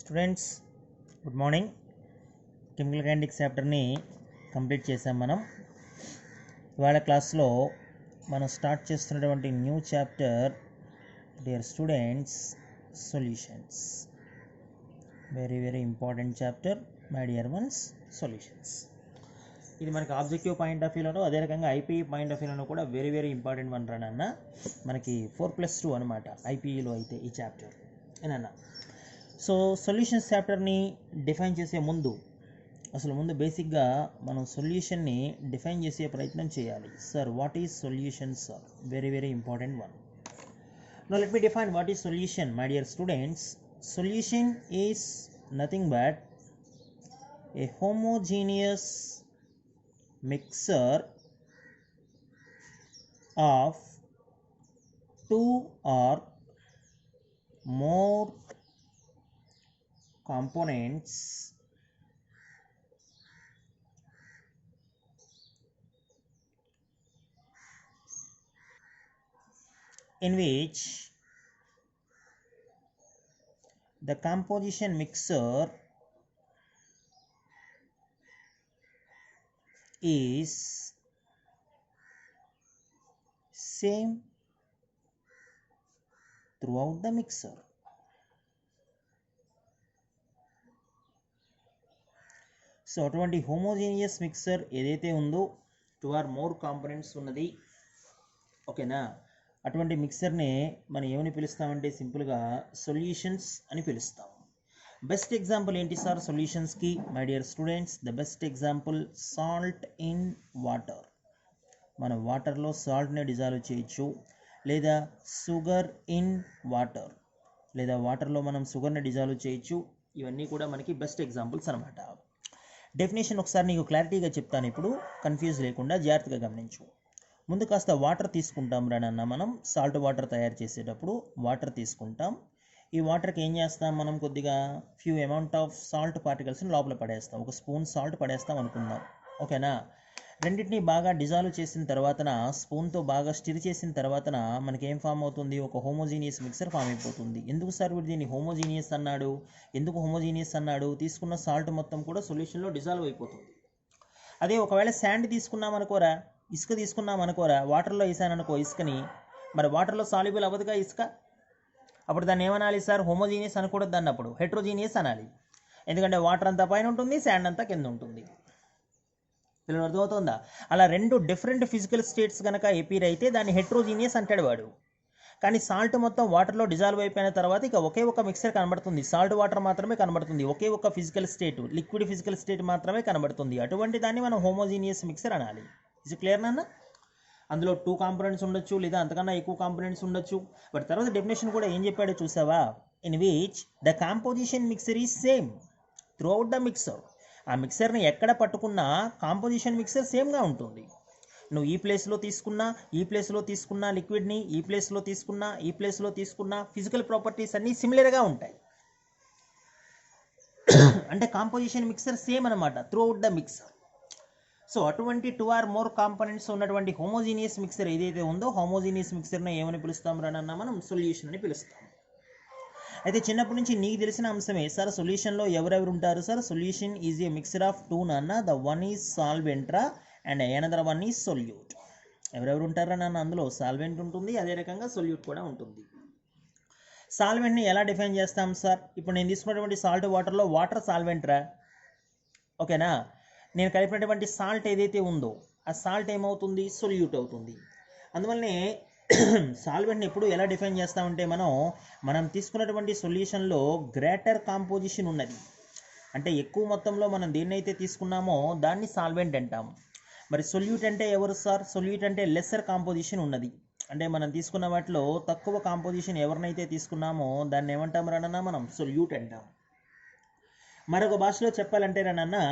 Students good morning. Chemical kinetics చాప్టర్ని complete చేసాం. ఇవాళ క్లాస్లో మనం స్టార్ట్ చేస్తున్నటువంటి new chapter dear students solutions. Very very important chapter my dear ones, solutions. ఇది మనకి ఆబ్జెక్టివ్ పాయింట్ ఆఫ్ వ్యూలోనూ అదే రకంగా ఐపీఈ పాయింట్ ఆఫ్ వ్యూలోనూ కూడా వెరీ వెరీ ఇంపార్టెంట్ వన్ రానన్న. మనకి 4+2 అనమాట ఐపీఈలో అయితే ఈ చాప్టర్ ఏనన్నా. సో సొల్యూషన్స్ చాప్టర్ని డిఫైన్ చేసే ముందు ముందు బేసిక్గా మనం సొల్యూషన్ని డిఫైన్ చేసే ప్రయత్నం చేయాలి. Sir what is solution sir? Very very important one. Now let me define what is solution my dear students. Solution is nothing but A homogeneous mixture of two or more components in which the composition mixture is same throughout the mixture. So అటువంటి homogeneous mixer ఏదైతే ఉందో 2 or more components ఉన్నది, ఓకేనా, అటువంటి మిక్సర్ని మనం ఏమని పిలుస్తామంటే సింపుల్గా solutions అని పిలుస్తాం. బెస్ట్ ఎగ్జాంపుల్ ఏంటి సార్ సొల్యూషన్స్కి my dear students? The best example salt in water. మనం వాటర్లో సాల్ట్ని డిజాల్వ్ చేయొచ్చు, లేదా షుగర్ ఇన్ వాటర్, లేదా వాటర్లో మనం షుగర్ని డిజాల్వ్ చేయొచ్చు. ఇవన్నీ కూడా మనకి బెస్ట్ ఎగ్జాంపుల్స్ అనమాట. డెఫినేషన్ ఒకసారి నీకు క్లారిటీగా చెప్తాను, ఇప్పుడు కన్ఫ్యూజ్ లేకుండా జాగ్రత్తగా గమనించు. ముందు కాస్త వాటర్ తీసుకుంటాం రానన్న. మనం సాల్ట్ వాటర్ తయారు చేసేటప్పుడు వాటర్ తీసుకుంటాం. ఈ వాటర్కి ఏం చేస్తాం మనం? కొద్దిగా ఫ్యూ అమౌంట్ ఆఫ్ సాల్ట్ పార్టికల్స్ని లోపల పడేస్తాం. ఒక స్పూన్ సాల్ట్ పడేస్తాం అనుకుందాం, ఓకేనా. రెండింటిని బాగా డిజాల్వ్ చేసిన తర్వాతన, స్పూన్తో బాగా స్టిర్ చేసిన తర్వాతన మనకి ఏం ఫామ్ అవుతుంది? ఒక హోమోజీనియస్ మిక్సర్ ఫామ్ అయిపోతుంది. ఎందుకు సార్ వీడు దీన్ని హోమోజీనియస్ అన్నాడు? ఎందుకు హోమోజీనియస్ అన్నాడు? తీసుకున్న సాల్ట్ మొత్తం కూడా సొల్యూషన్లో డిజాల్వ్ అయిపోతుంది. అదే ఒకవేళ శాండ్ తీసుకున్నాం అనుకోరా, ఇసుక తీసుకున్నాం అనుకోరా, వాటర్లో వేసాను అనుకో ఇసుకని, మరి వాటర్లో సాల్యుబుల్ అవ్వదుగా ఇసుక. అప్పుడు దాన్ని ఏమనాలి సార్? హోమోజీనియస్ అనకూడదు, దాన్ని అప్పుడు హెట్రోజీనియస్ అనాలి. ఎందుకంటే వాటర్ అంతా పైన ఉంటుంది, శాండ్ అంతా కింద ఉంటుంది. పిల్లలు అర్థమవుతుందా? అలా రెండు డిఫరెంట్ ఫిజికల్ స్టేట్స్ కనుక ఎపీర్ అయితే దాన్ని హెట్రోజీనియస్ అంటాడు వాడు. కానీ సాల్ట్ మొత్తం వాటర్లో డిజాల్వ్ అయిపోయిన తర్వాత ఇక ఒకే ఒక మిక్సర్ కనబడుతుంది, సాల్ట్ వాటర్ మాత్రమే కనబడుతుంది. ఒకే ఒక physical state, liquid physical state మాత్రమే కనబడుతుంది. అటువంటి దాన్ని మనం హోమోజీనియస్ మిక్సర్ అనాలి. ఇది క్లియర్ నాన్న? అందులో 2 కాంపోనెంట్స్ ఉండొచ్చు, లేదా అంతకన్నా ఎక్కువ కాంపోనెంట్స్ ఉండొచ్చు. బట్ తర్వాత డెఫినేషన్ కూడా ఏం చెప్పాడో చూసావా? In which the composition mixer is same throughout the mixer. ఆ మిక్సర్ని ఎక్కడ పట్టుకున్నా కాంపోజిషన్ మిక్సర్ సేమ్గా ఉంటుంది. నువ్వు ఈ ప్లేస్లో తీసుకున్నా, ఈ ప్లేస్లో తీసుకున్నా లిక్విడ్ని, ఈ ప్లేస్లో తీసుకున్నా, ఈ ప్లేస్లో తీసుకున్నా ఫిజికల్ ప్రాపర్టీస్ అన్నీ సిమిలర్గా ఉంటాయి. అంటే కాంపోజిషన్ మిక్సర్ సేమ్ అనమాట త్రూఅవుట్ ద మిక్సర్. సో అటువంటి 2 or more కాంపోనెంట్స్ ఉన్నటువంటి హోమోజీనియస్ మిక్సర్ ఏదైతే ఉందో, హోమోజీనియస్ మిక్సర్ని ఏమని పిలుస్తాం రానన్నా? మనం సొల్యూషన్ అని పిలుస్తాం. అయితే చిన్నప్పటి నుంచి నీకు తెలిసిన అంశమే సార్, సొల్యూషన్లో ఎవరెవరు ఉంటారు sir? Solution is a mixture of 2 నాన్న. ద వన్ ఈజ్ సాల్వెంట్రా and another one is solute. ఎవరెవరు ఉంటారా నాన్న? అందులో సాల్వెంట్ ఉంటుంది, అదే రకంగా సొల్యూట్ కూడా ఉంటుంది. సాల్వెంట్ని ఎలా డిఫైన్ చేస్తాం సార్? ఇప్పుడు నేను తీసుకున్నటువంటి సాల్ట్ వాటర్లో వాటర్ సాల్వెంట్రా, ఓకేనా. నేను కలిపినటువంటి సాల్ట్ ఏదైతే ఉందో ఆ సాల్ట్ ఏమవుతుంది? సొల్యూట్ అవుతుంది. అందువల్లనే సాల్వెంట్ని ఎప్పుడు ఎలా డిఫైన్ చేస్తామంటే మనం తీసుకున్నటువంటి సొల్యూషన్లో గ్రేటర్ కాంపోజిషన్ ఉన్నది, అంటే ఎక్కువ మొత్తంలో మనం దేన్నైతే తీసుకున్నామో దాన్ని సాల్వెంట్ అంటాం. మరి సొల్యూట్ అంటే ఎవరు సార్? సొల్యూట్ అంటే లెస్సర్ కాంపోజిషన్ ఉన్నది, అంటే మనం తీసుకున్న వాటిలో తక్కువ కాంపోజిషన్ ఎవరినైతే తీసుకున్నామో దాన్ని ఏమంటాం రానన్నా? మనం సొల్యూట్ అంటాం. మరొక భాషలో చెప్పాలంటే రానన్నా,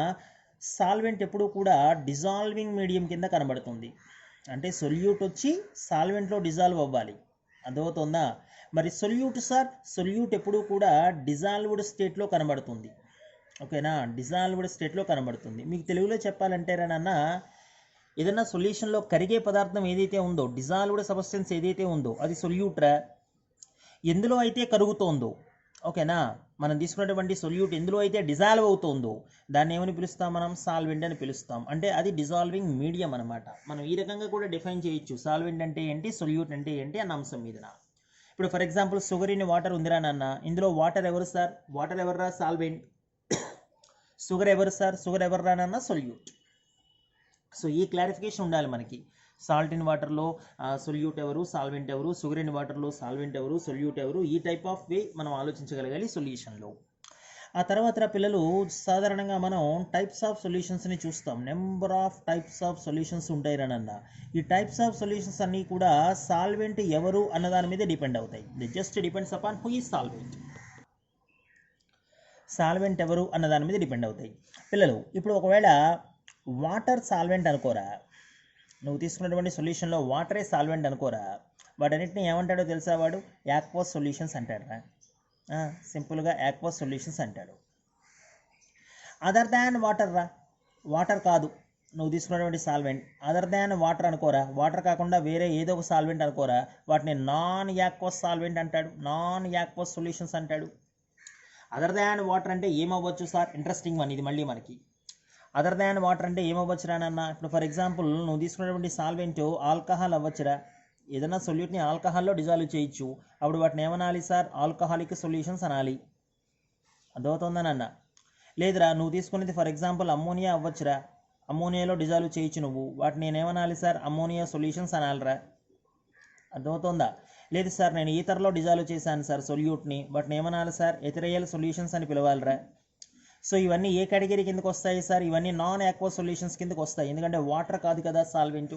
సాల్వెంట్ ఎప్పుడు కూడా డిజాల్వింగ్ మీడియం కింద కనబడుతుంది. అంటే సొల్యూట్ వచ్చి సాల్వెంట్లో డిజాల్వ్ అవ్వాలి, అర్థమవుతుందా? మరి సొల్యూట్ సార్, సొల్యూట్ ఎప్పుడు కూడా డిజాల్వ్డ్ స్టేట్లో కనబడుతుంది, ఓకేనా. డిజాల్వ్డ్ స్టేట్లో కనబడుతుంది. మీకు తెలుగులో చెప్పాలంటే రానన్నా, ఏదైనా సొల్యూషన్లో కరిగే పదార్థం ఏదైతే ఉందో, డిజాల్వ్డ్ సబ్స్టెన్స్ ఏదైతే ఉందో అది సొల్యూట్రా. ఎందులో అయితే కరుగుతోందో ఓకేనా. మనం తీసుకున్నటువంటి సొల్యూట్ ఎందులో అయితే డిజాల్వ్ అవుతుందో దాన్ని ఏమని పిలుస్తాం, మనం సాల్వెంట్ అని పిలుస్తాం. అంటే అది డిజాల్వింగ్ మీడియం అనమాట. మనం ఈ రకంగా కూడా డిఫైన్ చేయొచ్చు, సాల్వెంట్ అంటే ఏంటి, సొల్యూట్ అంటే ఏంటి అన్న అంశం మీదన. ఇప్పుడు for example sugar in water ఉందిరా నాన్న, ఇందులో వాటర్ ఎవరు సార్, వాటర్ ఎవర్రా సాల్వెంట్, షుగర్ ఎవరు సార్, షుగర్ ఎవర్రా నాన్న సొల్యూట్. సో ఈ క్లారిఫికేషన్ ఉండాలి మనకి. సాల్ట్ ఇన్ వాటర్లో సొల్యూట్ ఎవరు, సాల్వెంట్ ఎవరు, షుగర్ ఇన్ వాటర్లో సాల్వెంట్ ఎవరు, సొల్యూట్ ఎవరు, ఈ టైప్ ఆఫ్ వే మనం ఆలోచించగలగాలి సొల్యూషన్లో. ఆ తర్వాత పిల్లలు సాధారణంగా మనం టైప్స్ ఆఫ్ సొల్యూషన్స్ని చూస్తాం. Number of types of solutions ఉంటాయి రనన్న. ఈ టైప్స్ ఆఫ్ సొల్యూషన్స్ అన్నీ కూడా సాల్వెంట్ ఎవరు అన్న దాని మీద డిపెండ్ అవుతాయి. The just depends upon who is solvent. Solvent ఎవరు అన్న దాని మీద డిపెండ్ అవుతాయి పిల్లలు. ఇప్పుడు ఒకవేళ వాటర్ సాల్వెంట్ అనుకోరా, నువ్వు తీసుకున్నటువంటి సొల్యూషన్లో వాటరే సాల్వెంట్ అనుకోరా, వాటన్నిటిని ఏమంటాడో తెలుసా, వాడు యాక్వస్ సొల్యూషన్స్ అంటాడురా. సింపుల్గా యాక్వస్ సొల్యూషన్స్ అంటాడు. అదర్ దాన్ వాటర్ రా, వాటర్ కాదు నువ్వు తీసుకున్నటువంటి సాల్వెంట్, అదర్ దాన్ వాటర్ అనుకోరా, వాటర్ కాకుండా వేరే ఏదో ఒక సాల్వెంట్ అనుకోరా, వాటిని నాన్ యాక్వస్ సాల్వెంట్ అంటాడు, నాన్ యాక్వస్ సొల్యూషన్స్ అంటాడు. అదర్ దాన్ వాటర్ అంటే ఏమవ్వచ్చు సార్, ఇంట్రెస్టింగ్ వన్ ఇది మళ్ళీ మనకి. అదర్ దాన్ వాటర్ అంటే ఏమవ్వచ్చు రానన్న, ఇప్పుడు ఫర్ ఎగ్జాంపుల్ నువ్వు తీసుకున్నటువంటి సాల్వెంట్ ఆల్కహాల్ అవ్వచ్చురా, ఏదైనా సొల్యూట్ని ఆల్కహాల్లో డిజాల్వ్ చేయొచ్చు, అప్పుడు వాటిని ఏమనాలి సార్, ఆల్కహాలిక్ సొల్యూషన్స్ అనాలి. అర్థమవుతుందనన్న. లేదురా నువ్వు తీసుకునేది ఫర్ ఎగ్జాంపుల్ అమ్మోనియా అవ్వచ్చురా, అమ్మోనియాలో డిజాల్వ్ చేయొచ్చు నువ్వు, వాటిని నేనేమనాలి సార్, అమ్మోనియా సొల్యూషన్స్ అనాలిరా. అర్థమవుతుందా. లేదు సార్ నేను ఈథర్లో డిజాల్వ్ చేశాను సార్ సొల్యూట్ని, వాటిని ఏమనాలి సార్, ఎథిరియల్ సొల్యూషన్స్ అని పిలవాలిరా. సో ఇవన్నీ ఏ కేటగిరీ కిందకు వస్తాయి సార్, ఇవన్నీ నాన్ యాక్వస్ సొల్యూషన్స్ కిందకు వస్తాయి, ఎందుకంటే వాటర్ కాదు కదా సాల్వెంట్.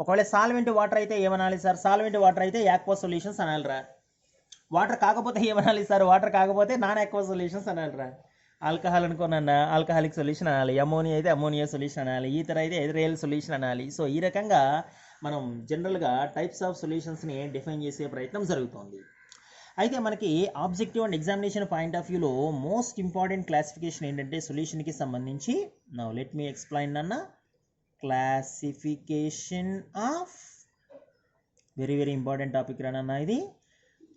ఒకవేళ సాల్వెంట్ వాటర్ అయితే ఏమనాలి సార్, సాల్వెంట్ వాటర్ అయితే యాక్వస్ సొల్యూషన్స్ అనాలిరా. వాటర్ కాకపోతే ఏమనాలి సార్, వాటర్ కాకపోతే నాన్ యాక్వస్ సొల్యూషన్స్ అనాలిరా. ఆల్కహాల్ అనుకోనన్నా ఆల్కహాలిక్ సొల్యూషన్ అనాలి, అమోనియా అయితే అమోనియా సొల్యూషన్ అనాలి, ఈథర్ అయితే ఎథిరియల్ సొల్యూషన్ అనాలి. సో ఈ రకంగా మనం జనరల్గా టైప్స్ ఆఫ్ సొల్యూషన్స్ని డిఫైన్ చేసే ప్రయత్నం జరుగుతుంది. అయితే మనకి objective and examination point of వ్యూలో మోస్ట్ ఇంపార్టెంట్ క్లాసిఫికేషన్ ఏంటంటే సొల్యూషన్కి సంబంధించి, నౌ లెట్ మీ ఎక్స్ప్లెయిన్ అన్న, classification of, very very important topic రానన్న ఇది,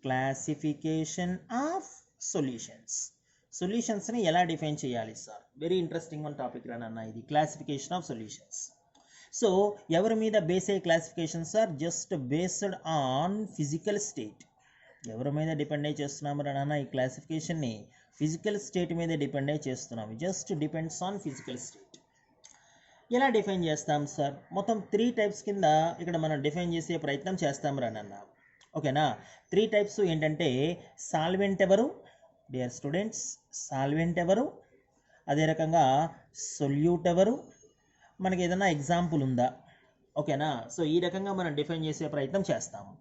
క్లాసిఫికేషన్ ఆఫ్ సొల్యూషన్స్. సొల్యూషన్స్ని ఎలా డిఫైన్ చేయాలి sir, very interesting one topic రానన్న ఇది, క్లాసిఫికేషన్ ఆఫ్ సొల్యూషన్స్. సో ఎవరి మీద బేస్ అయ్యే classification sir, just based on physical state. ఎవరి మీద డిపెండ్ అయ్యి చేస్తున్నాము రానన్న ఈ క్లాసిఫికేషన్ని, ఫిజికల్ స్టేట్ మీద డిపెండ్ అయ్యి చేస్తున్నాము, just depends on physical state. ఎలా డిఫైన్ చేస్తాం సార్, మొత్తం 3 టైప్స్ కింద ఇక్కడ మనం డిఫైన్ చేసే ప్రయత్నం చేస్తాం రానన్న. ఓకేనా. 3 టైప్స్ ఏంటంటే సాల్వెంట్ ఎవరు, డియర్ స్టూడెంట్స్, సాల్వెంట్ ఎవరు, అదే రకంగా సొల్యూట్ ఎవరు, మనకి ఏదైనా ఎగ్జాంపుల్ ఉందా. ఓకేనా. సో ఈ రకంగా మనం డిఫైన్ చేసే ప్రయత్నం చేస్తాము.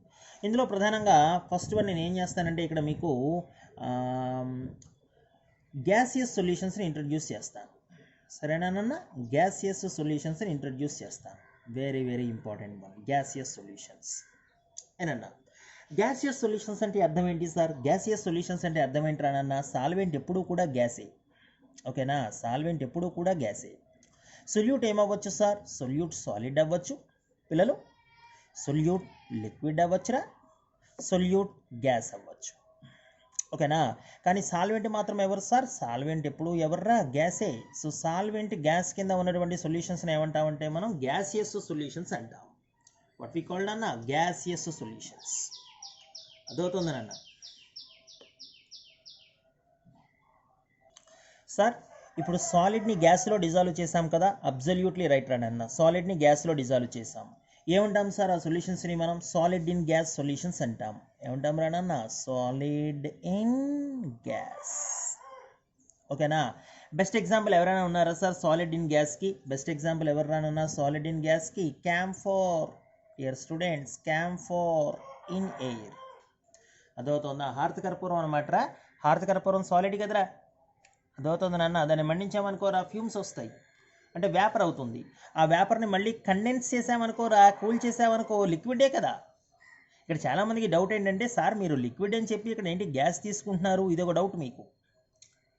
ఇందులో ప్రధానంగా ఫస్ట్ వన్ నేను ఏం చేస్తానంటే ఇక్కడ మీకు గ్యాసియస్ సొల్యూషన్స్ని ఇంట్రడ్యూస్ చేస్తాను. సరేనానన్న, గ్యాసియస్ సొల్యూషన్స్ని ఇంట్రడ్యూస్ చేస్తాను. Very very important one, gaseous solutions ఏనన్నా. గ్యాసియస్ సొల్యూషన్స్ అంటే అర్థం ఏంటి సార్, గ్యాసియస్ సొల్యూషన్స్ అంటే అర్థం ఏంటానన్నా, సాల్వెంట్ ఎప్పుడూ కూడా గ్యాసే. ఓకేనా, సాల్వెంట్ ఎప్పుడూ కూడా గ్యాసే. సొల్యూట్ ఏమవ్వచ్చు సార్, సొల్యూట్ సాలిడ్ అవ్వచ్చు పిల్లలు, సొల్యూట్ లిక్విడ్ అవ్వచ్చురా, సొల్యూట్ గ్యాస్ అవ్వచ్చు. ఓకేనా. కానీ సాల్వెంట్ మాత్రం ఎవరు సార్, సాల్వెంట్ ఎప్పుడు ఎవర్రా, గ్యాసే. సో సాల్వెంట్ గ్యాస్ కింద ఉన్నటువంటి సొల్యూషన్స్ని ఏమంటామంటే మనం గ్యాసియస్ సొల్యూషన్స్ అంటాం. వాట్ వి కాల్డ్ అన్న, గ్యాసియస్ సొల్యూషన్స్. అదవుతుంది అన్న. సార్ ఇప్పుడు సాలిడ్ని గ్యాస్లో డిజాల్వ్ చేసాం కదా, అబ్జల్యూట్లీ రైట్ రా అన్న, సాలిడ్ని గ్యాస్లో డిజాల్వ్ చేసాం. ఏమంటాం సార్ ఆ సొల్యూషన్స్ని మనం, సాలిడ్ ఇన్ గ్యాస్ సొల్యూషన్స్ అంటాం. ఏమంటాం రానన్న, సాలిడ్ ఇన్ గ్యాస్. ఓకేనా. బెస్ట్ ఎగ్జాంపుల్ ఎవరైనా ఉన్నారా సార్ సాలిడ్ ఇన్ గ్యాస్కి, బెస్ట్ ఎగ్జాంపుల్ ఎవరైనా ఉన్నా సాలిడ్ ఇన్ గ్యాస్కి, camphor. Dear students, camphor in air. అదవుతుందా, హారతి కర్పూరం అనమాటరా, హారతి కర్పూరం సాలిడ్ కదరా. అదవుతుంది నాన్న, దాన్ని మండించామనుకోరా ఫ్యూమ్స్ వస్తాయి, అంటే వేపర్ అవుతుంది. ఆ వేపర్ని మళ్ళీ కండెన్స్ చేసామనుకోరా, కూల్ చేసామనుకో, లిక్విడే కదా. ఇక్కడ చాలామందికి డౌట్ ఏంటంటే సార్ మీరు లిక్విడ్ అని చెప్పి ఇక్కడ ఏంటి గ్యాస్ తీసుకుంటున్నారు, ఇది ఒక డౌట్ మీకు.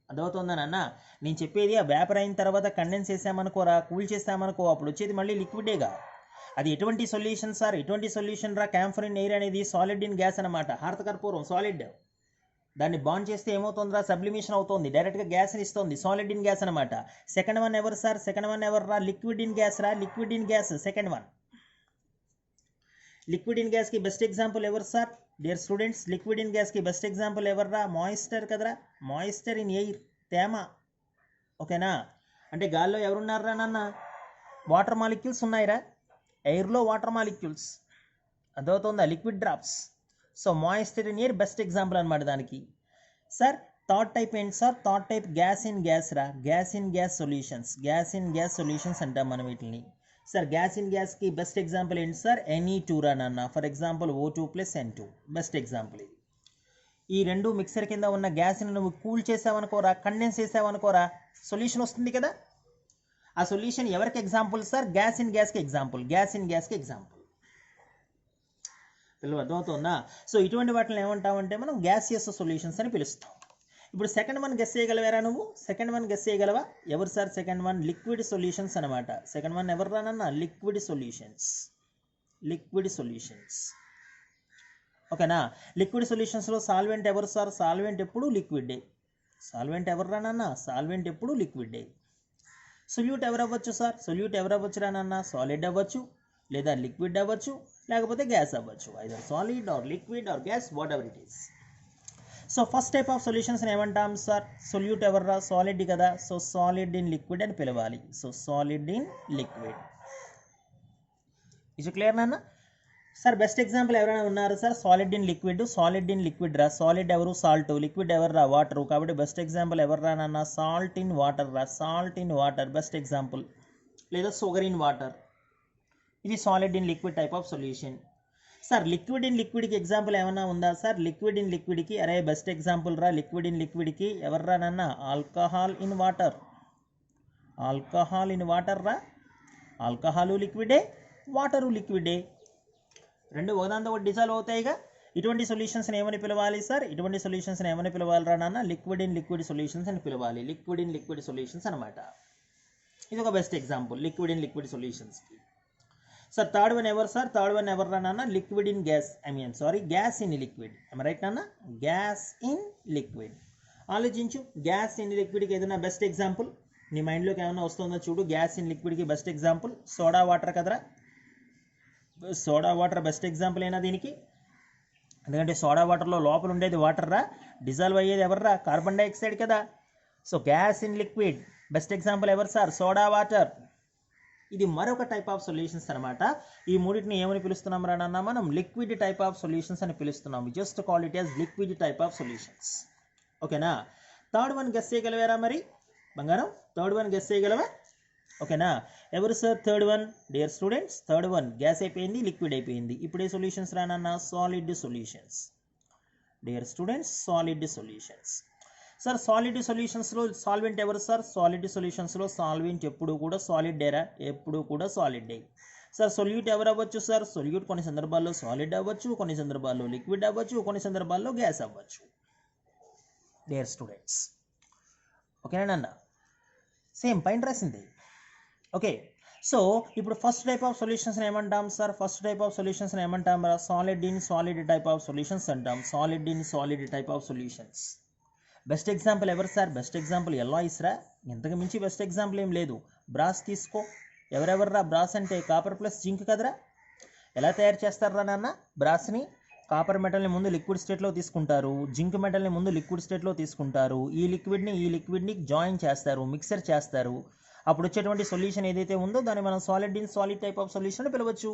అదవుతుందా నాన్న, నేను చెప్పేది ఆ వేపర్ అయిన తర్వాత కండెన్స్ చేసామనుకోరా, కూల్ చేసామనుకో, అప్పుడు వచ్చేది మళ్ళీ లిక్విడేగా. అది ఎటువంటి సొల్యూషన్ సార్, ఎటువంటి సొల్యూషన్ రా, క్యాంఫర్ ఇన్ ఎయిర్ అనేది సాలిడ్ ఇన్ గ్యాస్ అనమాట. హారత కర్పూరం సాలిడ్, దాన్ని బాండ్ చేస్తే ఏమవుతుందిరా, సబ్లిమేషన్ అవుతుంది, డైరెక్ట్గా గ్యాస్ని ఇస్తుంది, సాలిడ్ ఇన్ గ్యాస్ అనమాట. సెకండ్ వన్ ఎవరు సార్, సెకండ్ వన్ ఎవరు రా, లిక్విడ్ ఇన్ గ్యాస్ రా, liquid in gas second one. Liquid in గ్యాస్కి బెస్ట్ ఎగ్జాంపుల్ ఎవరు sir dear students, liquid in గ్యాస్కి బెస్ట్ ఎగ్జాంపుల్ ఎవర్రా, మాయిస్చర్ కదరా, మాయిస్చర్ ఇన్ ఎయిర్, తేమ. ఓకేనా, అంటే గాల్లో ఎవరున్నారా నాన్న, వాటర్ మాలిక్యూల్స్ ఉన్నాయిరా, ఎయిర్లో వాటర్ మాలిక్యూల్స్, అదవుతుందా, liquid drops. So moisture in air best example అనమాట దానికి. సార్ థర్డ్ టైప్ ఏంటి sir, third type gas in gas రా, gas in gas solutions, gas in gas solutions అంటాం మనం వీటిని. సార్ గ్యాస్ ఇన్ గ్యాస్కి బెస్ట్ ఎగ్జాంపుల్ ఏంటి సార్, NE2 రా నాన్న, for example O2 + N2 best example ఇది. ఈ రెండు మిక్సర్ కింద ఉన్న గ్యాస్ని నువ్వు కూల్ చేసావనుకోరా, కండెన్స్ చేసావనుకోరా, సొల్యూషన్ వస్తుంది కదా. ఆ సొల్యూషన్ ఎవరికి ఎగ్జాంపుల్ సార్, గ్యాస్ ఇన్ గ్యాస్కి ఎగ్జాంపుల్, గ్యాస్ ఇన్ గ్యాస్కి ఎగ్జాంపుల్. పిల్లలు అర్థమవుతుందా. సో ఇటువంటి వాటిని ఏమంటామంటే మనం గ్యాసియస్ సొల్యూషన్స్ అని పిలుస్తాం. ఇప్పుడు సెకండ్ వన్ గెస్ చేయగలవారా నువ్వు, సెకండ్ వన్ గెస్ చేయగలవా, ఎవరు sir second one, liquid solutions అనమాట. సెకండ్ వన్ ఎవరు రానన్న, లిక్విడ్ సొల్యూషన్స్, లిక్విడ్ సొల్యూషన్స్. ఓకేనా, లిక్విడ్ సొల్యూషన్స్లో సాల్వెంట్ ఎవరు సార్, సాల్వెంట్ ఎప్పుడు లిక్విడే, సాల్వెంట్ ఎవరు రానన్న, సాల్వెంట్ ఎప్పుడు లిక్విడే. సొల్యూట్ ఎవరు అవ్వచ్చు సార్, సొల్యూట్ ఎవరు అవ్వచ్చు రానన్న, సాలిడ్ అవ్వచ్చు, లేదా లిక్విడ్ అవ్వచ్చు, లేకపోతే గ్యాస్ అవ్వచ్చు, either solid or liquid or gas, whatever it is. So first type of solutions ఏమంటాం సార్, సొల్యూట్ ఎవర్రా, సాలిడ్ కదా, సో సాలిడ్ ఇన్ లిక్విడ్ అని పిలవాలి. So solid in liquid. ఇది క్లియర్ నాన్న. సార్ బెస్ట్ ఎగ్జాంపుల్ ఎవరైనా ఉన్నారు sir, solid in liquid, solid in liquid రా, సాలిడ్ ఎవరు సాల్ట్, లిక్విడ్ ఎవరు రా వాటర్, కాబట్టి బెస్ట్ ఎగ్జాంపుల్ ఎవరు రా నాన్న, సాల్ట్ ఇన్ వాటర్ రా, salt in water best example, లేదా షుగర్ ఇన్ వాటర్. ఇది solid in liquid type of solution. Sir liquid in లిక్విడ్కి ఎగ్జాంపుల్ ఏమైనా ఉందా సార్, లిక్విడ్ ఇన్ లిక్విడ్కి అరే బెస్ట్ ఎగ్జాంపుల్ రా, లిక్విడ్ ఇన్ లిక్విడ్కి ఎవర్రా నాన్న, alcohol in water, alcohol in water రా, ఆల్కహాలు లిక్విడే, వాటరు లిక్విడే, రెండు ఒకదాంతో ఒకటి డిజాల్వ్ అవుతాయిగా. ఇటువంటి సొల్యూషన్స్ని ఏమని పిలవాలి సార్, ఇటువంటి సొల్యూషన్స్ని ఏమని పిలవాలి రా నాన్న, లిక్విడ్ ఇన్ లిక్విడ్ సొల్యూషన్స్ అని పిలవాలి, లిక్విడ్ ఇన్ లిక్విడ్ సొల్యూషన్స్ అనమాట. ఇది ఒక best example liquid in liquid సొల్యూషన్స్కి. సార్ థర్డ్ వన్ ఎవరు సార్, థర్డ్ వన్ ఎవరు రా నాన్న, liquid in gas, gas in liquid, right నాన్న, గ్యాస్ ఇన్ లిక్విడ్. ఆలోచించు, గ్యాస్ ఇన్ లిక్విడ్కి ఏదైనా బెస్ట్ ఎగ్జాంపుల్ నీ మైండ్లోకి ఏమైనా వస్తుందో చూడు. గ్యాస్ ఇన్ లిక్విడ్కి బెస్ట్ ఎగ్జాంపుల్ సోడా వాటర్ కదరా, సోడా వాటర్ బెస్ట్ ఎగ్జాంపుల్ అయినా దీనికి, ఎందుకంటే సోడా వాటర్లో లోపల ఉండేది వాటర్ రా, డిజాల్వ్ అయ్యేది ఎవర్రా, కార్బన్ డైఆక్సైడ్ కదా. So gas in liquid best example ఎవరు సార్, సోడా వాటర్. ఇది మరొక టైప్ ఆఫ్ సొల్యూషన్స్ అనమాట. ఈ మూడింటిని ఏమని పిలుస్తున్నాం రా నాన్న, మనం లిక్విడ్ టైప్ ఆఫ్ సొల్యూషన్స్ అని పిలుస్తున్నాం. Just call it as liquid type of solutions. ఓకేనా, థర్డ్ వన్ గెస్ చేయగలవారా మరి బంగారం, థర్డ్ వన్ గెస్ చేయగలవా. ఓకేనా, ఎవరు sir third one dear students, third one gas అయిపోయింది, లిక్విడ్ అయిపోయింది, ఇప్పుడు ఏ సొల్యూషన్స్ రా నాన్న, solid solutions dear students, solid solutions. Sir solid సొల్యూషన్స్లో సాల్వెంట్ ఎవరు సార్, సాలిడ్ సొల్యూషన్స్లో సాల్వెంట్ ఎప్పుడు కూడా సాలిడ్ డేరా, ఎప్పుడు కూడా సాలిడ్ డే. సార్ సొల్యూట్ ఎవరు అవ్వచ్చు సార్, సొల్యూట్ కొన్ని సందర్భాల్లో సాలిడ్ అవ్వచ్చు, కొన్ని సందర్భాల్లో లిక్విడ్ అవ్వచ్చు, కొన్ని సందర్భాల్లో గ్యాస్ అవ్వచ్చు డియర్ స్టూడెంట్స్. ఓకేనా అన్న, సేమ్ పైన రాసింది. ఓకే, సో ఇప్పుడు ఫస్ట్ టైప్ ఆఫ్ సొల్యూషన్స్ ఏమంటాం sir, first type of solutions ఏమంటాం రా, solid in solid type of solutions అంటాం, solid in solid type of solutions. Best example ఎవరు సార్, బెస్ట్ ఎగ్జాంపుల్ ఎలాయిస్ రా, ఇంతకు మించి బెస్ట్ ఎగ్జాంపుల్ ఏం లేదు. బ్రాస్ తీసుకో, ఎవరెవర్రా బ్రాస్ అంటే కాపర్ ప్లస్ జింక్ కదరా. ఎలా తయారు చేస్తారా నాన్న బ్రాస్ని, కాపర్ మెటల్ని ముందు లిక్విడ్ స్టేట్లో తీసుకుంటారు, జింక్ మెటల్ని ముందు లిక్విడ్ స్టేట్లో తీసుకుంటారు, ఈ లిక్విడ్ని జాయిన్ చేస్తారు, మిక్సర్ చేస్తారు, అప్పుడు వచ్చేటువంటి సొల్యూషన్ ఏదైతే ఉందో దాన్ని మనం solid in solid type of solution పిలవచ్చు.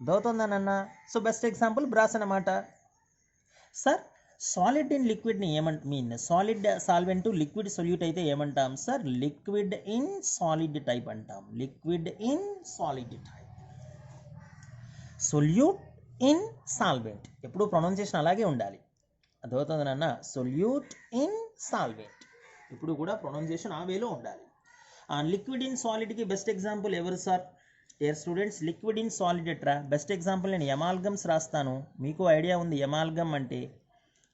దవుతుందా నాన్న. సో బెస్ట్ ఎగ్జాంపుల్ బ్రాస్ అన్నమాట. సార్ సాలిడ్ ఇన్ లిక్విడ్ని సాలిడ్ సాల్వెంట్ లిక్విడ్ సొల్యూట్ అయితే ఏమంటాం sir, liquid in solid type అంటాం, liquid in solid type. Solute in solvent, ఎప్పుడు ప్రొనౌన్సియేషన్ అలాగే ఉండాలి. అర్థమవుతుంది నాన్న, సొల్యూట్ ఇన్ సాల్వెంట్ ఇప్పుడు కూడా ప్రొనౌన్సియేషన్ ఆ వేలో ఉండాలి. లిక్విడ్ ఇన్ సాలిడ్కి బెస్ట్ ఎగ్జాంపుల్ ఎవరు sir dear students, liquid in solid ఎట్రా, బెస్ట్ ఎగ్జాంపుల్ నేను ఎమాల్గమ్స్ రాస్తాను, మీకు ఐడియా ఉంది ఎమాల్గమ్ అంటే,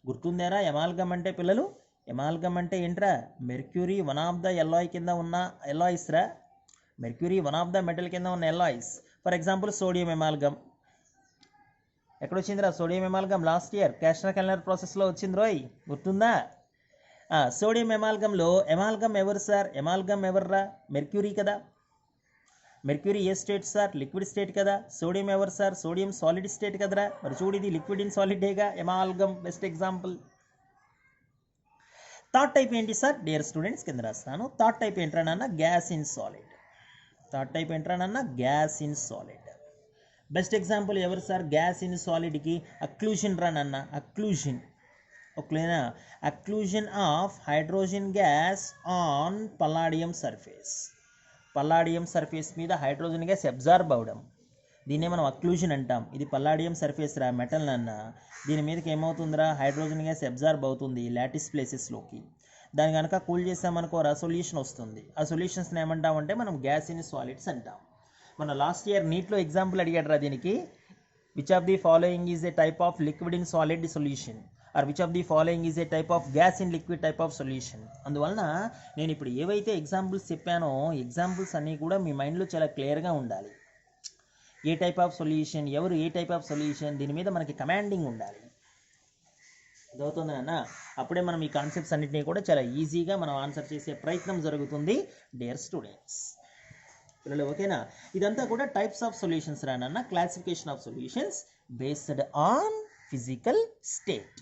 గుర్తుందేరా ఎమాల్గమ్ అంటే పిల్లలు, ఎమాల్గమ్ అంటే ఏంట్రా, mercury one of the alloy కింద ఉన్న ఎలాయిస్ రా, mercury one of the metal కింద ఉన్న alloys. For example sodium amalgam, ఎక్కడొచ్చిందిరా sodium amalgam? Last year Castner Kellner ప్రాసెస్లో వచ్చింది రోయ్, గుర్తుందా? సోడియం ఎమాల్గంలో ఎమాల్గమ్ ఎవరు సార్? ఎమాల్గమ్ ఎవర్రా? మెర్క్యూరీ కదా. మెర్క్యూరీ ఏ స్టేట్ సార్? లిక్విడ్ స్టేట్ కదా. సోడియం ఎవరు సార్? సోడియం సాలిడ్ స్టేట్ కదరా. మరి చూడు, ఇది లిక్విడ్ ఇన్ సాలిడేగా. Amalgam best example. Third type ఏంటి సార్? డియర్ స్టూడెంట్స్ కింద రాస్తాను. థర్డ్ టైప్ ఏంట్రా నాన్న? Gas in solid. Third type ఏంట్రా నాన్న? Gas in solid. Best example ఎవరు సార్? గ్యాస్ ఇన్ సాలిడ్కి అక్లూజన్ రా నాన్న. అక్లూజన్, ఓకేనా? Occlusion of hydrogen gas on Palladium surface. Palladium surface మీద హైడ్రోజన్ గ్యాస్ అబ్జార్బ్ అవడం, దీన్నే మనం అక్లూజన్ అంటాం. ఇది పల్లాడియం సర్ఫేస్ రా, మెటల్ నాన్న. దీని మీదకి ఏమవుతుందిరా? హైడ్రోజన్ గ్యాస్ అబ్జార్బ్ అవుతుంది లాటిస్ ప్లేసెస్లోకి. దాన్ని కనుక కూల్ చేసామనుకో సొల్యూషన్ వస్తుంది. ఆ సొల్యూషన్స్ని ఏమంటామంటే మనం గ్యాస్ ఇన్ సాలిడ్స్ అంటాం. మన లాస్ట్ ఇయర్ నీట్లో ఎగ్జాంపుల్ అడిగాడు దీనికి. Which of the following is a type of liquid in solid solution, or which of the following is a type of gas in liquid type of solution. అందువలన నేను ఇప్పుడు ఏవైతే examples చెప్పానో examples అన్నీ కూడా మీ మైండ్లో చాలా క్లియర్గా ఉండాలి. ఏ టైప్ ఆఫ్ సొల్యూషన్, ఎవరు ఏ టైప్ ఆఫ్ సొల్యూషన్, దీని మీద మనకి కమాండింగ్ ఉండాలి. అదవుతుంది అన్న. అప్పుడే మనం ఈ కాన్సెప్ట్స్ అన్నింటినీ కూడా చాలా ఈజీగా మనం ఆన్సర్ చేసే ప్రయత్నం జరుగుతుంది డియర్ స్టూడెంట్స్. పిల్లలు ఓకేనా? ఇదంతా కూడా టైప్స్ ఆఫ్ సొల్యూషన్స్ రానన్న. Classification of solutions based on physical state.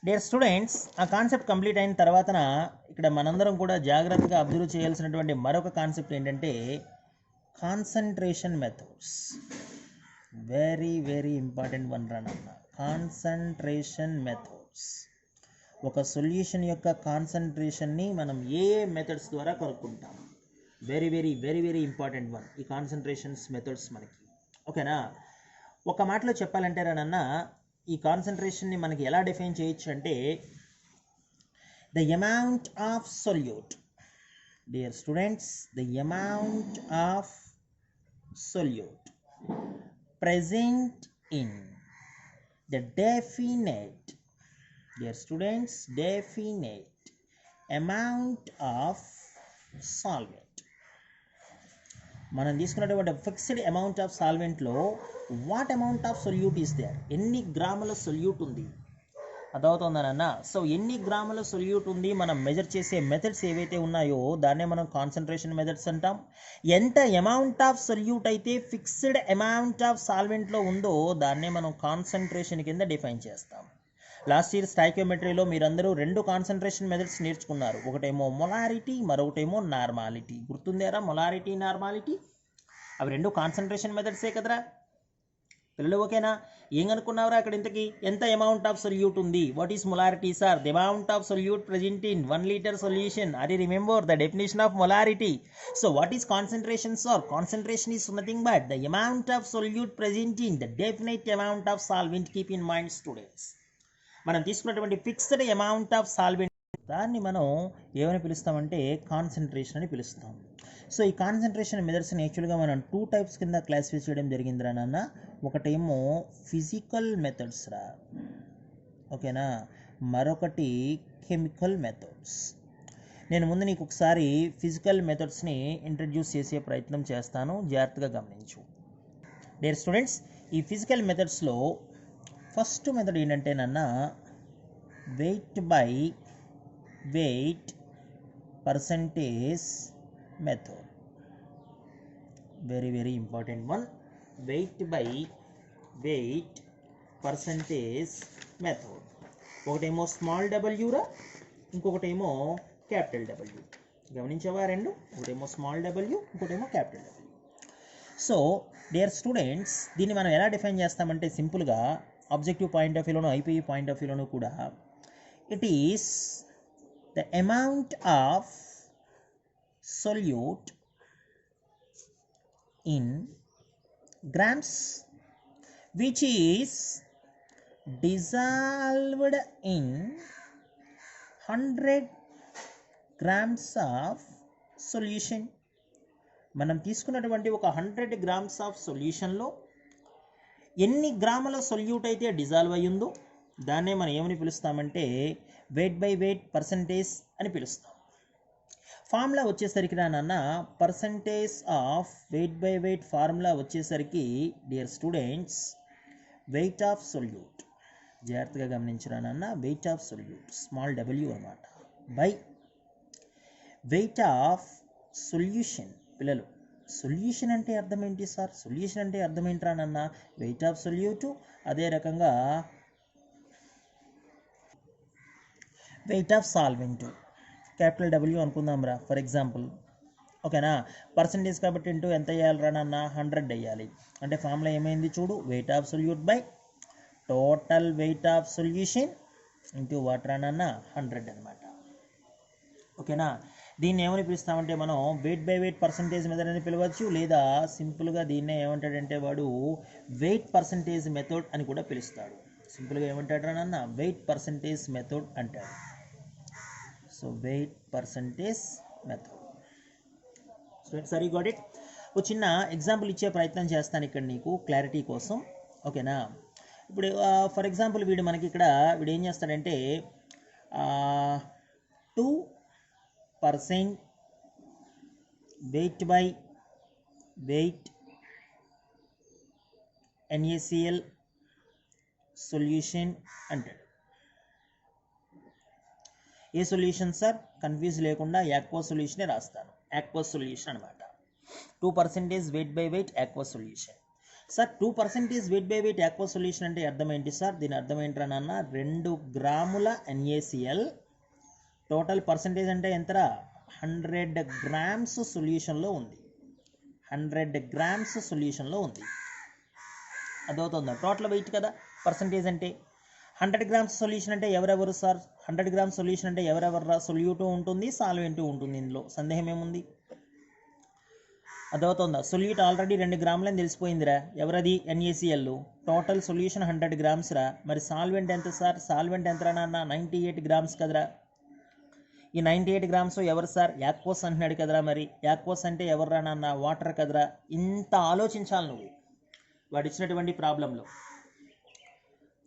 Dear students, ఆ కాన్సెప్ట్ కంప్లీట్ అయిన తర్వాతన ఇక్కడ మనందరం కూడా జాగ్రత్తగా అబ్జర్వ్ చేయాల్సినటువంటి మరొక కాన్సెప్ట్ ఏంటంటే concentration methods. Very very important one రానన్న. Concentration methods. ఒక సొల్యూషన్ యొక్క కాన్సన్ట్రేషన్ని మనం ఏ మెథడ్స్ ద్వారా కనుక్కుంటాం. Very very very very important one ఈ కాన్సన్ట్రేషన్స్ మెథడ్స్ మనకి, ఓకేనా? ఒక మాటలో చెప్పాలంటే రానన్న, ఈ కాన్సన్ట్రేషన్ని మనకి ఎలా డిఫైన్ చేయొచ్చు అంటే the amount of solute. Dear students, the amount of solute present in the definite, dear students, definite amount of solvent. మనం తీసుకున్నటువంటి ఫిక్స్డ్ అమౌంట్ ఆఫ్ సాల్వెంట్లో what amount of solute is there, ఎన్ని గ్రాముల సొల్యూట్ ఉంది, అదవుతుందనన్నా. So ఎన్ని గ్రాముల solute ఉంది మనం మెజర్ చేసే మెథడ్స్ ఏవైతే ఉన్నాయో దాన్నే మనం కాన్సన్ట్రేషన్ మెథడ్స్ అంటాం. ఎంత అమౌంట్ ఆఫ్ సొల్యూట్ అయితే ఫిక్స్డ్ అమౌంట్ ఆఫ్ సాల్వెంట్లో ఉందో దాన్నే మనం కాన్సన్ట్రేషన్ కింద డిఫైన్ చేస్తాం. లాస్ట్ ఇయర్ స్టాయికియోమెట్రీలో మీరందరూ రెండు కాన్సన్ట్రేషన్ మెథడ్స్ నేర్చుకున్నారు. ఒకటేమో మొలారిటీ, మరొకటేమో నార్మాలిటీ. గుర్తుందేరా? మొలారిటీ, నార్మాలిటీ అవి రెండు కాన్సన్ట్రేషన్ మెథడ్సే కదరా పిల్లలు, ఓకేనా? ఏం అనుకున్నావురా అక్కడ? ఇంతకీ ఎంత అమౌంట్ ఆఫ్ సొల్యూట్ ఉంది? What is molarity sir? The amount of solute present in 1 liter solution. Are you remember the definition of molarity? So what is concentration sir? Concentration is nothing but the amount of solute present in the definite amount of solvent. Keep in mind students, మనం తీసుకున్నటువంటి fixed amount of solvent దాన్ని మనం ఏమని పిలుస్తామంటే concentration అని పిలుస్తాం. So ఈ concentration మెథడ్స్ని యాక్చువల్గా మనం 2 types కింద క్లాసిఫై చేయడం జరిగిందిరా నాన్న. ఒకటేమో ఫిజికల్ మెథడ్స్ రా, ఓకేనా? మరొకటి కెమికల్ మెథడ్స్. నేను ముందు నీకు ఒకసారి ఫిజికల్ మెథడ్స్ని ఇంట్రడ్యూస్ చేసే ప్రయత్నం చేస్తాను, జాగ్రత్తగా గమనించు. డియర్ స్టూడెంట్స్, ఈ ఫిజికల్ మెథడ్స్లో ఫస్ట్ మెథడ్ ఏంటంటేనన్నా weight by weight percentage method. Very very important one. Weight by weight percentage method. ఒకటేమో స్మాల్ డబ్ల్యూరా, ఇంకొకటేమో క్యాపిటల్ డబ్ల్యూ. గమనించావా రెండు? ఒకటేమో స్మాల్ డబ్ల్యూ, ఇంకోటేమో capital W. So dear students, దీన్ని మనం ఎలా డిఫైన్ చేస్తామంటే సింపుల్గా ఆబ్జెక్టివ్ పాయింట్ ఆఫ్ వ్యూలోను ఐపీఈ పాయింట్ ఆఫ్ వ్యూలోను కూడా it is the amount of solute in grams which is dissolved in 100 grams of solution. మనం తీసుకున్నటువంటి ఒక 100 grams ఆఫ్ సొల్యూషన్లో ఎన్ని గ్రాముల సొల్యూట్ అయితే డిజాల్వ్ అయ్యిందో దాన్నే మనం ఏమని పిలుస్తామంటే వెయిట్ బై వెయిట్ పర్సంటేజ్ అని పిలుస్తాం. ఫార్ములా వచ్చేసరికి నాన్న percentage of weight by weight formula వచ్చేసరికి dear students weight of solute, జాగ్రత్తగా గమనించరా నాన్న, weight of solute small W అన్నమాట బై వెయిట్ ఆఫ్ సొల్యూషన్. పిల్లలు సొల్యూషన్ అంటే అర్థం ఏంటి సార్? సొల్యూషన్ అంటే అర్థం ఏంట్రా నాన్న? వెయిట్ ఆఫ్ సొల్యూట్, అదే రకంగా weight of solvent capital W అనుకుందాం రా ఫర్ ఎగ్జాంపుల్. ఓకేనా? పర్సంటేజ్ కాబట్టి ఇంటూ ఎంత వేయాలి రా నాన్న? 100 వేయాలి. అంటే ఫార్ములా ఏమైంది చూడు, wait of solute by total weight of solution into what రా నాన్న? 100 అనమాట. ఓకేనా? దీన్ని ఏమని పిలుస్తామంటే మనం weight by weight percentage method అని పిలవచ్చు, లేదా సింపుల్గా దీన్నే ఏమంటాడంటే వాడు వెయిట్ పర్సంటేజ్ మెథడ్ అని కూడా పిలుస్తాడు. సింపుల్గా ఏమంటాడు రా నాన్న? వెయిట్ పర్సంటేజ్ మెథడ్ అంటాడు. So weight percentage method. Students are you got it? ఒక చిన్న ఎగ్జాంపుల్ ఇచ్చే ప్రయత్నం చేస్తాను ఇక్కడ నీకు క్లారిటీ కోసం. ఓకేనా? ఇప్పుడు ఫర్ ఎగ్జాంపుల్ మనకి ఇక్కడ వీడు ఏం చేస్తాడంటే 2% weight by weight NaCl solution అంటాడు. ఏ సొల్యూషన్ సార్? కన్ఫ్యూజ్ లేకుండా యాక్వస్ సొల్యూషనే రాస్తాను. యాక్వస్ సొల్యూషన్ అనమాట. 2% weight by weight aqueous solution. Sir 2% weight by weight aqueous solution అంటే అర్థం ఏంటి సార్? దీని అర్థం ఏంట్రా నాన్న? 2 గ్రాముల NaCl టోటల్ పర్సంటేజ్ అంటే ఎంతరా? 100 గ్రామ్స్ సొల్యూషన్లో ఉంది. 100 గ్రామ్స్ సొల్యూషన్లో ఉంది. అదవుతుందా? టోటల్ వెయిట్ కదా పర్సంటేజ్ అంటే. 100 గ్రామ్స్ సొల్యూషన్ అంటే ఎవరెవరు సార్? 100 గ్రామ్స్ సొల్యూషన్ అంటే ఎవరెవర్రా? సొల్యూటు ఉంటుంది, సాల్వెంట్ ఉంటుంది. ఇందులో సందేహం ఏముంది? అదవుతుందా? సొల్యూట్ ఆల్రెడీ 2 గ్రాములని తెలిసిపోయిందిరా. ఎవరది? NaCl. టోటల్ సొల్యూషన్ 100 గ్రామ్స్ రా. మరి సాల్వెంట్ ఎంత సార్? సాల్వెంట్ ఎంతరా నాన్న? 98 గ్రామ్స్ కదరా. ఈ 98 గ్రామ్స్ ఎవరు సార్? యాక్వస్ అంటున్నాడు కదరా. మరి యాక్వస్ అంటే ఎవర్రా నాన్న? వాటర్ కదరా. ఇంత ఆలోచించాలి నువ్వు వాడు ఇచ్చినటువంటి ప్రాబ్లంలో.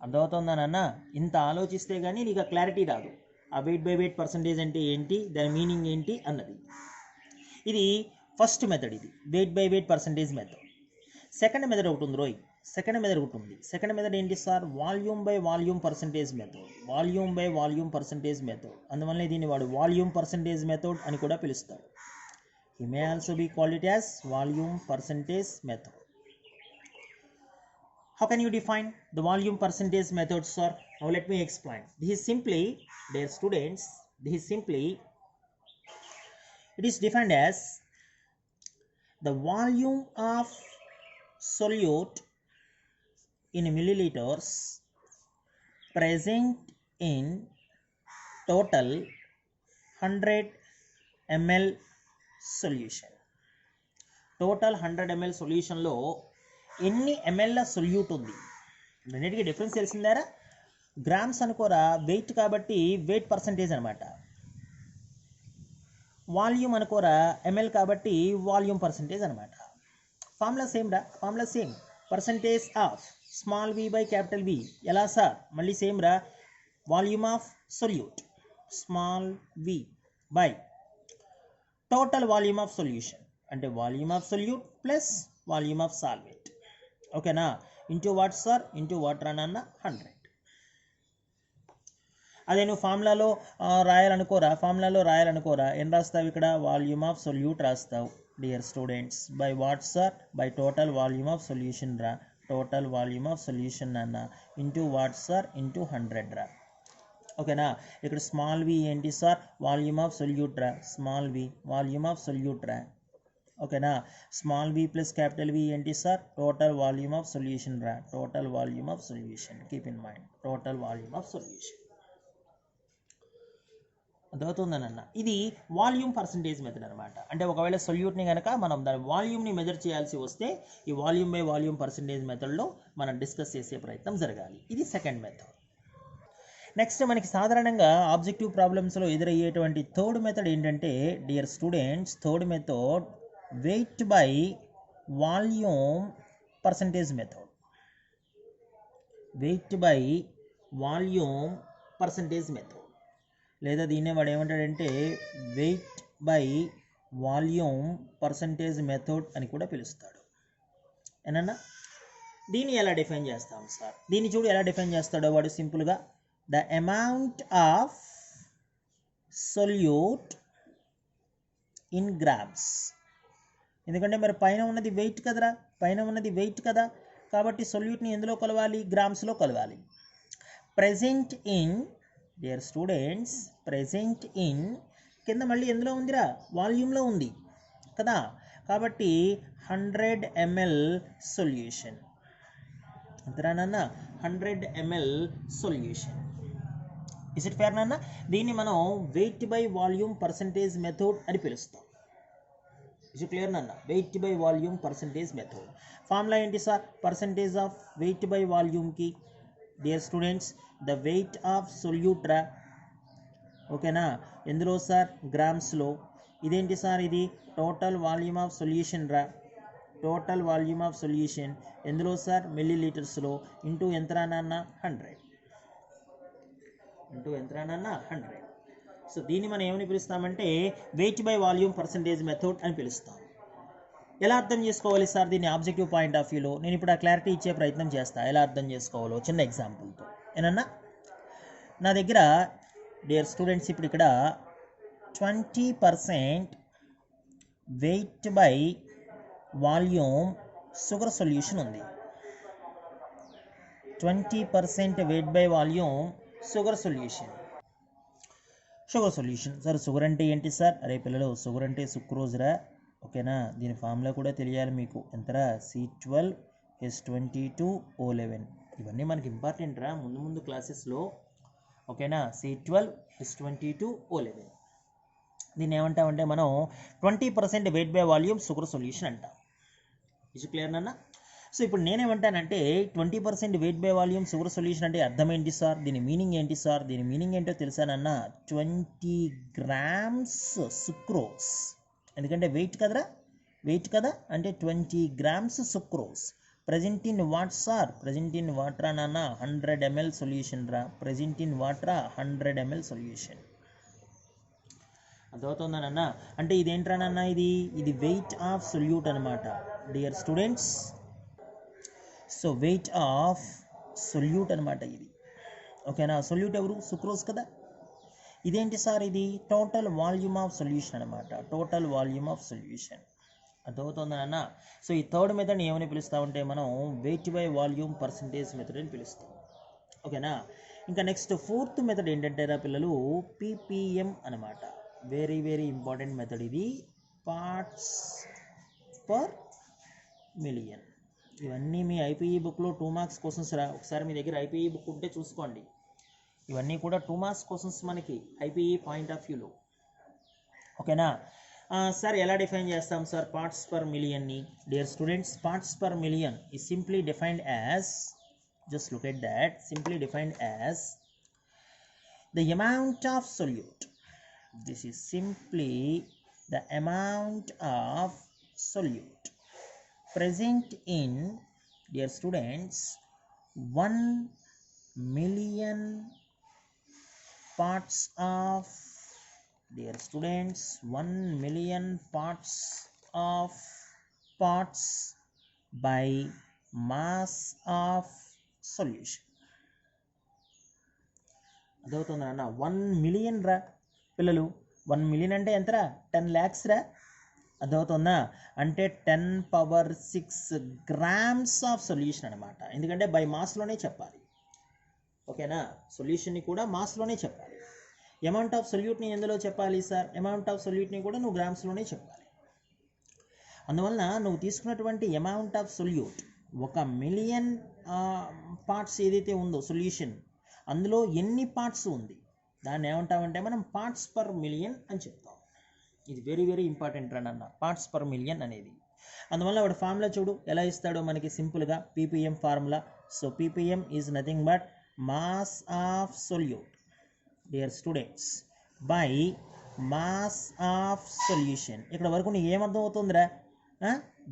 అర్థమవుతుందా నాన్న? ఇంత ఆలోచిస్తే కానీ నీకు ఆ క్లారిటీ రాదు. ఆ వెయిట్ బై వెయిట్ పర్సంటేజ్ అంటే ఏంటి, దాని మీనింగ్ ఏంటి అన్నది. ఇది ఫస్ట్ మెథడ్, ఇది wait by weight percentage method. Second method ఒకటి ఉంది రోయ్. సెకండ్ మెథడ్ ఏంటి sir? Volume by volume percentage method. Volume by volume percentage method. అందువల్ల దీన్ని వాడు వాల్యూమ్ పర్సంటేజ్ మెథడ్ అని కూడా పిలుస్తాడు. He may also be called it as volume percentage method. How can you define the volume percentage method, sir? Now let me explain. This is simply, dear students, it is defined as the volume of solute in milliliters present in total 100 ml solution. Total 100 ml solution లో ఎన్ని ML solute ఉంది? రెండింటికి difference తెలిసిందారా? Grams అనుకోరా, weight కాబట్టి weight percentage అనమాట. Volume అనుకోరా, ML కాబట్టి వాల్యూమ్ పర్సంటేజ్ అనమాట. ఫార్ములా సేమ్ రా, formula same. Percentage of small V by capital V. ఎలా సార్? మళ్ళీ సేమ్ రా. Volume of solute small V by total volume of solution అంటే volume of solute plus volume of solvent. ఓకేనా? Into what sir? Into water అన్న 100. అదే నువ్వు ఫార్ములాలో రాయాలనుకోరా, ఏం రాస్తావు ఇక్కడ? వాల్యూమ్ ఆఫ్ సొల్యూట్ రాస్తావు dear students. By what sir? By total volume of solution రా. టోటల్ వాల్యూమ్ ఆఫ్ సొల్యూషన్ అన్న ఇంటూ వాట్ సార్? ఇంటూ 100 రా. ఓకేనా? ఇక్కడ స్మాల్ వి ఏంటి సార్? వాల్యూమ్ ఆఫ్ సొల్యూట్ రా. Small v volume of solute రా. ఓకేనా? Small v plus capital V ఏంటి sir? Total volume of solution రా. Total volume of solution. Keep in mind, total volume of solution. అర్థమవుతుందన్న? ఇది volume percentage method అనమాట. అంటే ఒకవేళ సొల్యూట్ని కనుక మనం దాని వాల్యూమ్ని మెజర్ చేయాల్సి వస్తే ఈ వాల్యూమ్ బై వాల్యూమ్ పర్సంటేజ్ మెథడ్లో మనం డిస్కస్ చేసే ప్రయత్నం జరగాలి. ఇది సెకండ్ మెథడ్. నెక్స్ట్ మనకి సాధారణంగా ఆబ్జెక్టివ్ ప్రాబ్లమ్స్లో ఎదురయ్యేటువంటి థర్డ్ మెథడ్ ఏంటంటే dear students, third method wait by volume percentage method. Wait by volume percentage method, లేదా దీన్నే వాడు ఏమంటాడంటే wait by volume percentage method అని కూడా పిలుస్తాడు. ఏనన్నా దీన్ని ఎలా డిఫైన్ చేస్తాం సార్? దీన్ని చూడు ఎలా డిఫైన్ చేస్తాడో వాడు సింపుల్గా the amount of solute in grams. ఎందుకంటే మరి పైన ఉన్నది వెయిట్ కదరా, పైన ఉన్నది వెయిట్ కదా, కాబట్టి సొల్యూట్ని ఎందులో కలవాలి? గ్రామ్స్లో కలవాలి. Present in dear students, present in కింద మళ్ళీ ఎందులో ఉందిరా? వాల్యూమ్లో ఉంది కదా, కాబట్టి 100 ml సొల్యూషన్. అంతరా నాన్న? 100 ml solution. Is it fair నాన్న? దీన్ని మనం weight by volume percentage method అని పిలుస్తాం. ఇస్ ఇట్ క్లియర్ నాన్న? Weight by volume percentage method. Formula ఏంటి sir? Percentage of weight by వాల్యూమ్కి dear students the weight of solute రా. ఓకేనా? ఎందులో సార్? గ్రామ్స్లో. ఇదేంటి సార్? ఇది టోటల్ వాల్యూమ్ ఆఫ్ సొల్యూషన్ రా. టోటల్ వాల్యూమ్ ఆఫ్ సొల్యూషన్ ఎందులో సార్? మిల్లీ లీటర్స్లో. ఇంటూ ఎంత నాన్న? 100. ఇంటూ ఎంత నాన్న? 100. సో దీన్ని మనం ఏమని పిలుస్తామంటే weight by volume percentage method అని పిలుస్తాం. ఎలా అర్థం చేసుకోవాలి సార్ దీన్ని ఆబ్జెక్టివ్ పాయింట్ ఆఫ్ వ్యూలో? నేను ఇప్పుడు ఆ క్లారిటీ ఇచ్చే ప్రయత్నం చేస్తా ఎలా అర్థం చేసుకోవాలో చిన్న ఎగ్జాంపుల్తో. ఏనన్నా నా దగ్గర డియర్ స్టూడెంట్స్ ఇప్పుడు ఇక్కడ 20% wait by volume sugar solution ఉంది. 20% wait by volume sugar solution. Sugar solution sir. Sugar అంటే ఏంటి సార్? అరే పిల్లలు, షుగర్ అంటే సుక్రోజ్రా. ఓకేనా? దీని ఫార్ములా కూడా తెలియాలి మీకు. ఎంతరా? C12H22O11. ఇవన్నీ మనకి ఇంపార్టెంట్ రా ముందు ముందు క్లాసెస్లో. ఓకేనా? C12H22O11. దీన్ని ఏమంటామంటే మనం 20% wait by volume sugar solution అంటాం. ఇది క్లియర్ నాన్న? సో ఇప్పుడు నేనేమంటానంటే 20% wait by volume sugar solution అంటే అర్థం ఏంటి సార్? దీని మీనింగ్ ఏంటి సార్? దీని మీనింగ్ ఏంటో తెలుసానన్న? 20 grams సుక్రోస్. ఎందుకంటే వెయిట్ కదరా, వెయిట్ కదా, అంటే 20 grams sucrose. Present in what sir? Present in water నాన్న 100 ml సొల్యూషన్ రా. Present in water 100 ml solution. అర్థమవుతుందా నాన్న? అంటే ఇదేంట్రా నాన్న? ఇది వెయిట్ ఆఫ్ సొల్యూట్ అనమాట dear students. So wait of solute అనమాట ఇది. ఓకేనా? సొల్యూట్ ఎవరు? సుక్రోజ్ కదా. ఇదేంటి సార్? ఇది టోటల్ వాల్యూమ్ ఆఫ్ సొల్యూషన్ అనమాట. Total volume of solution. అర్థమవుతుందా నాన్న? సో ఈ థర్డ్ మెథడ్ని ఏమని పిలుస్తామంటే మనం weight by volume percentage method అని పిలుస్తాం. ఓకేనా? ఇంకా నెక్స్ట్ ఫోర్త్ మెథడ్ ఏంటంటే రా పిల్లలు PPM అనమాట. వెరీ వెరీ ఇంపార్టెంట్ మెథడ్ ఇది. Parts per million. ఇవన్నీ మీ ఐపీఈ బుక్లో 2 మార్క్స్ క్వశ్చన్స్ రా. ఒకసారి మీ దగ్గర ఐపీఈ బుక్ ఉంటే చూసుకోండి. ఇవన్నీ కూడా 2 మార్క్స్ క్వశ్చన్స్ మనకి ఐపీఈ పాయింట్ ఆఫ్ వ్యూలో. ఓకేనా? సార్ ఎలా డిఫైన్ చేస్తాం సార్ పార్ట్స్ పర్ మిలియన్ని? Dear students, parts per million is simply defined as, just look at that, simply defined as the amount of solute. This is simply the amount of solute present in, dear students, 1 million parts of, dear students, 1 million parts of parts by mass of solution. అదవుతుందా అన్న? 1 million రా పిల్లలు. 1 million అంటే ఎంతరా? 10 lakhs రా. అదవుతుందా? అంటే 10⁶ grams of solution అనమాట. ఎందుకంటే by మాస్లోనే చెప్పాలి. ఓకేనా? సొల్యూషన్ని కూడా మాస్లోనే చెప్పాలి. అమౌంట్ ఆఫ్ సొల్యూట్ని ఎందులో చెప్పాలి సార్? అమౌంట్ ఆఫ్ సొల్యూట్ని కూడా నువ్వు గ్రామ్స్లోనే చెప్పాలి. అందువలన నువ్వు తీసుకున్నటువంటి amount of solute 1 million parts ఏదైతే ఉందో సొల్యూషన్, అందులో ఎన్ని పార్ట్స్ ఉంది దాన్ని ఏమంటామంటే మనం పార్ట్స్ పర్ మిలియన్ అని చెప్తాం. ఇది వెరీ వెరీ ఇంపార్టెంట్ రా నాన్న, పార్ట్స్ పర్ మిలియన్ అనేది. అందువల్ల వాడు ఫార్ములా చూడు ఎలా ఇస్తాడో మనకి సింపుల్గా. PPM formula. So PPM is nothing but mass of solute dear students by mass of solution. ఇక్కడ వరకు నీకు ఏమర్థం అవుతుందిరా?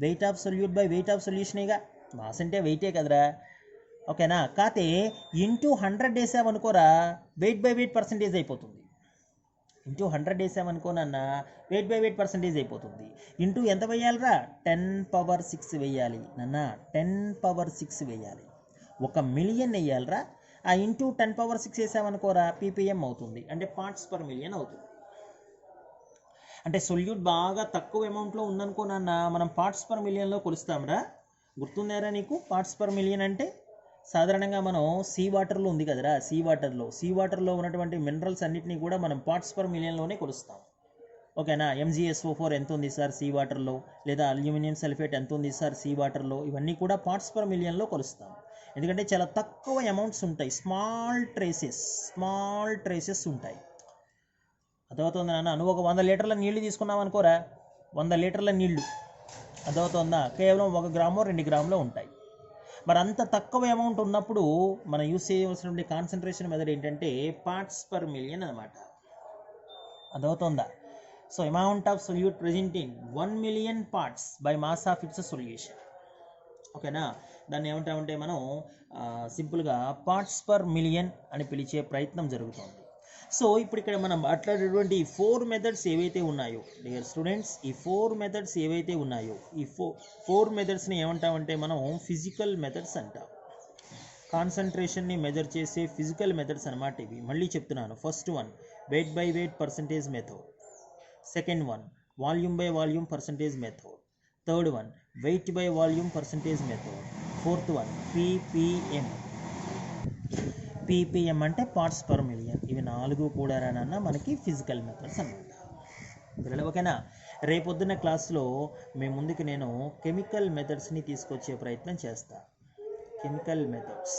Weight of solute by weight of సొల్యూషనేగా. మాస్ అంటే వెయిటే కదరా. ఓకేనా? కాతే ఇంటూ 100 వేసామనుకోరా, వెయిట్ బై వెయిట్ పర్సంటేజ్ అయిపోతుంది. ఇంటూ 100 వేసామనుకో నాన్న వెయిట్ బై వెయిట్ పర్సంటేజ్ అయిపోతుంది. ఇంటూ ఎంత వేయాలిరా 10⁻6 వేయాలి నాన్న, 10⁻6 వేయాలి. 1 మిలియన్ వేయాలిరా. ఆ ఇంటూ 10⁻6 వేసామనుకోరా పీపీఎం అవుతుంది, అంటే పార్ట్స్ పర్ మిలియన్ అవుతుంది. అంటే సొల్యూట్ బాగా తక్కువ అమౌంట్లో ఉందనుకో నాన్న మనం పార్ట్స్ పర్ మిలియన్లో కొలుస్తాంరా. గుర్తుందారా నీకు పార్ట్స్ పర్ మిలియన్ అంటే? సాధారణంగా మనం సీ వాటర్లో ఉంది కదరా, సీ వాటర్లో ఉన్నటువంటి మినరల్స్ అన్నిటినీ కూడా మనం పార్ట్స్ పర్ మిలియన్లోనే కొలుస్తాం. ఓకేనా? MgSO4 ఎంత ఉంది సార్ సీ వాటర్లో, లేదా అల్యూమినియం సల్ఫేట్ ఎంత ఉంది సార్ సీ వాటర్లో, ఇవన్నీ కూడా పార్ట్స్ పర్ మిలియన్లో కొలుస్తాం. ఎందుకంటే చాలా తక్కువ అమౌంట్స్ ఉంటాయి, స్మాల్ ట్రేసెస్ ఉంటాయి. అర్థమవుతుంది నాన్న. నువ్వు ఒక 100 లీటర్ల నీళ్లు తీసుకున్నావు అనుకోరా, 100 లీటర్ల నీళ్లు అర్థమవుతుందా, కేవలం 1 గ్రామో 2 గ్రాములో ఉంటాయి. మరి అంత తక్కువ అమౌంట్ ఉన్నప్పుడు మనం యూస్ చేయవలసినటువంటి కాన్సన్ట్రేషన్ మెథడ్ ఏంటంటే పార్ట్స్ పర్ మిలియన్ అనమాట. అర్థమవుతుందా? So amount of solute present in 1 million parts by mass of it's solution. ఓకేనా? దాన్ని ఏమంటామంటే మనం సింపుల్గా పార్ట్స్ పర్ మిలియన్ అని పిలిచే ప్రయత్నం జరుగుతుంది. సో ఇప్పుడు ఇక్కడ మనం మాట్లాడేటువంటి ఈ 4 మెథడ్స్ ఏవైతే ఉన్నాయో డియర్ స్టూడెంట్స్, ఈ 4 మెథడ్స్ ఏవైతే ఉన్నాయో ఈ 4 మెథడ్స్ని ఏమంటామంటే మనం ఫిజికల్ మెథడ్స్ అంటాం. కాన్సన్ట్రేషన్ని మెజర్ చేసే ఫిజికల్ మెథడ్స్ అనమాట ఇవి. మళ్ళీ చెప్తున్నాను, first one weight by weight percentage method, second one volume by volume percentage method, third one weight by volume percentage method, fourth one ppm అంటే పార్ట్స్ పర్ మిలియన్. ఇవి 4 కూడా రానన్నా మనకి ఫిజికల్ మెథడ్స్ అన్నమాట. పిల్లలు ఓకేనా? రేపొద్దున్న క్లాస్లో మీ ముందుకి నేను కెమికల్ మెథడ్స్ని తీసుకొచ్చే ప్రయత్నం చేస్తాను. కెమికల్ మెథడ్స్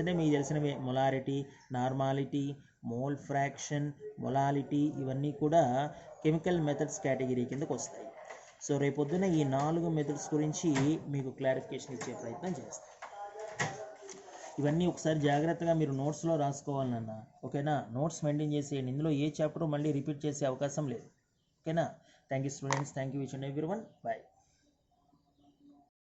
అంటే మీకు తెలిసినవి molarity, normality, mole fraction, molality, ఇవన్నీ కూడా కెమికల్ మెథడ్స్ కేటగిరీ కిందకు వస్తాయి. సో రేపొద్దున ఈ 4 మెథడ్స్ గురించి మీకు క్లారిఫికేషన్ ఇచ్చే ప్రయత్నం చేస్తాను. ఇవన్నీ ఒకసారి జాగ్రత్తగా మీరు నోట్స్లో రాసుకోవాలన్నా. ఓకేనా? నోట్స్ మెయింటైన్ చేసేయండి. ఇందులో ఏ చాప్టర్ మళ్ళీ రిపీట్ చేసే అవకాశం లేదు. ఓకేనా? Thank you students, thank you each and everyone. Bye.